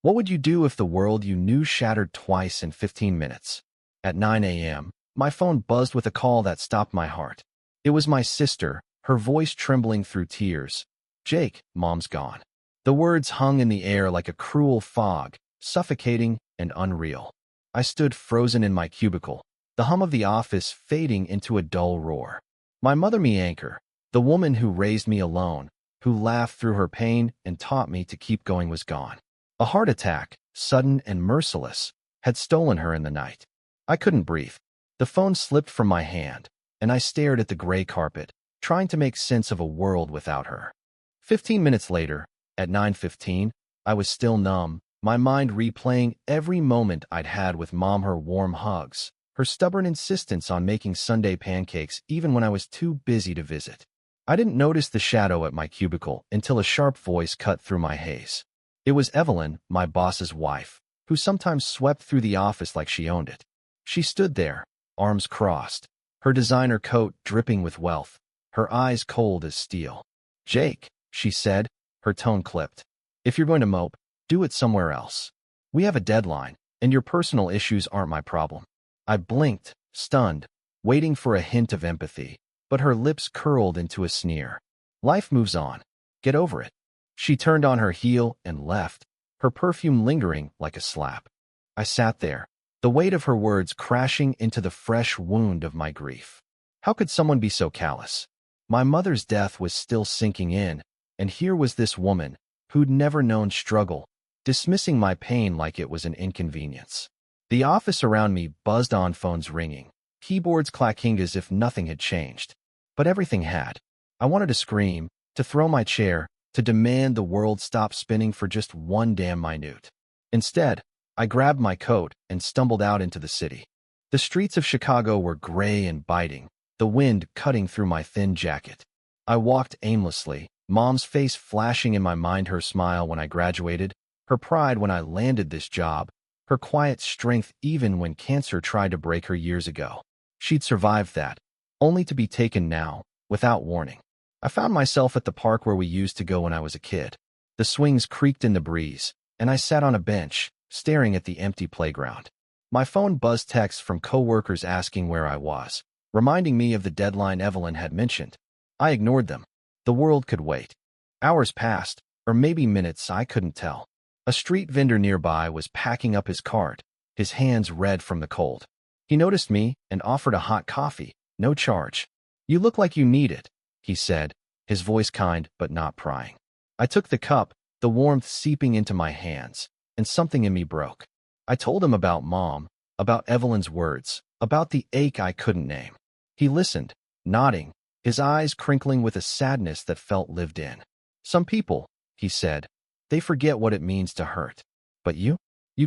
What would you do if the world you knew shattered twice in 15 minutes? At 9 a.m., my phone buzzed with a call that stopped my heart. It was my sister, her voice trembling through tears. "Jake, Mom's gone." The words hung in the air like a cruel fog, suffocating and unreal. I stood frozen in my cubicle, the hum of the office fading into a dull roar. My mother, me anchor, the woman who raised me alone, who laughed through her pain and taught me to keep going, was gone. A heart attack, sudden and merciless, had stolen her in the night. I couldn't breathe. The phone slipped from my hand, and I stared at the gray carpet, trying to make sense of a world without her. 15 minutes later, at 9:15, I was still numb, my mind replaying every moment I'd had with Mom, her warm hugs, her stubborn insistence on making Sunday pancakes even when I was too busy to visit. I didn't notice the shadow at my cubicle until a sharp voice cut through my haze. It was Evelyn, my boss's wife, who sometimes swept through the office like she owned it. She stood there, arms crossed, her designer coat dripping with wealth, her eyes cold as steel. "Jake," she said, her tone clipped. "If you're going to mope, do it somewhere else. We have a deadline, and your personal issues aren't my problem." I blinked, stunned, waiting for a hint of empathy, but her lips curled into a sneer. "Life moves on. Get over it." She turned on her heel and left, her perfume lingering like a slap. I sat there, the weight of her words crashing into the fresh wound of my grief. How could someone be so callous? My mother's death was still sinking in, and here was this woman, who'd never known struggle, dismissing my pain like it was an inconvenience. The office around me buzzed on, phones ringing, keyboards clacking as if nothing had changed. But everything had. I wanted to scream, to throw my chair, to demand the world stop spinning for just one damn minute. Instead, I grabbed my coat and stumbled out into the city. The streets of Chicago were gray and biting, the wind cutting through my thin jacket. I walked aimlessly, Mom's face flashing in my mind, her smile when I graduated, her pride when I landed this job, her quiet strength even when cancer tried to break her years ago. She'd survived that, only to be taken now, without warning. I found myself at the park where we used to go when I was a kid. The swings creaked in the breeze, and I sat on a bench, staring at the empty playground. My phone buzzed texts from coworkers asking where I was, reminding me of the deadline Evelyn had mentioned. I ignored them. The world could wait. Hours passed, or maybe minutes, I couldn't tell. A street vendor nearby was packing up his cart, his hands red from the cold. He noticed me and offered a hot coffee, no charge. "You look like you need it," he said, his voice kind but not prying. I took the cup, the warmth seeping into my hands, and something in me broke. I told him about Mom, about Evelyn's words, about the ache I couldn't name. He listened, nodding, his eyes crinkling with a sadness that felt lived in. "Some people," he said, "they forget what it means to hurt. But you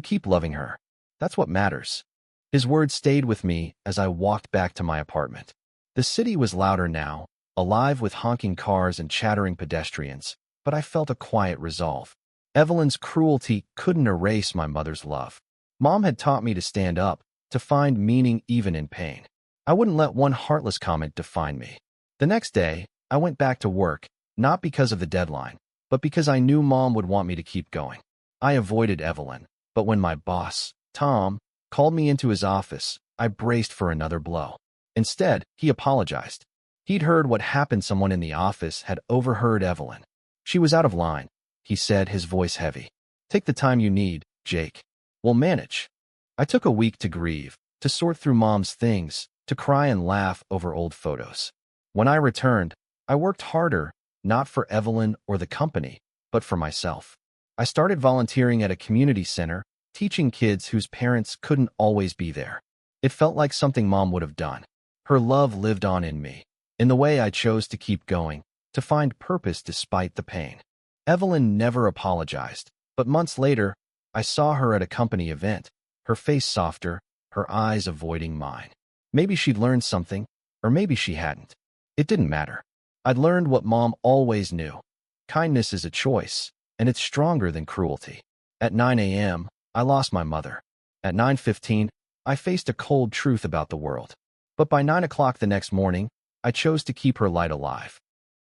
keep loving her. That's what matters." His words stayed with me as I walked back to my apartment. The city was louder now, alive with honking cars and chattering pedestrians, but I felt a quiet resolve. Evelyn's cruelty couldn't erase my mother's love. Mom had taught me to stand up, to find meaning even in pain. I wouldn't let one heartless comment define me. The next day, I went back to work, not because of the deadline, but because I knew Mom would want me to keep going. I avoided Evelyn, but when my boss, Tom, called me into his office, I braced for another blow. Instead, he apologized. He'd heard what happened. Someone in the office had overheard Evelyn. "She was out of line," he said, his voice heavy. "Take the time you need, Jake. We'll manage." I took a week to grieve, to sort through Mom's things, to cry and laugh over old photos. When I returned, I worked harder, not for Evelyn or the company, but for myself. I started volunteering at a community center, teaching kids whose parents couldn't always be there. It felt like something Mom would have done. Her love lived on in me, in the way I chose to keep going, to find purpose despite the pain. Evelyn never apologized, but months later, I saw her at a company event, her face softer, her eyes avoiding mine. Maybe she'd learned something, or maybe she hadn't. It didn't matter. I'd learned what Mom always knew. Kindness is a choice, and it's stronger than cruelty. At 9 a.m., I lost my mother. At 9:15, I faced a cold truth about the world. But by 9 o'clock the next morning, I chose to keep her light alive.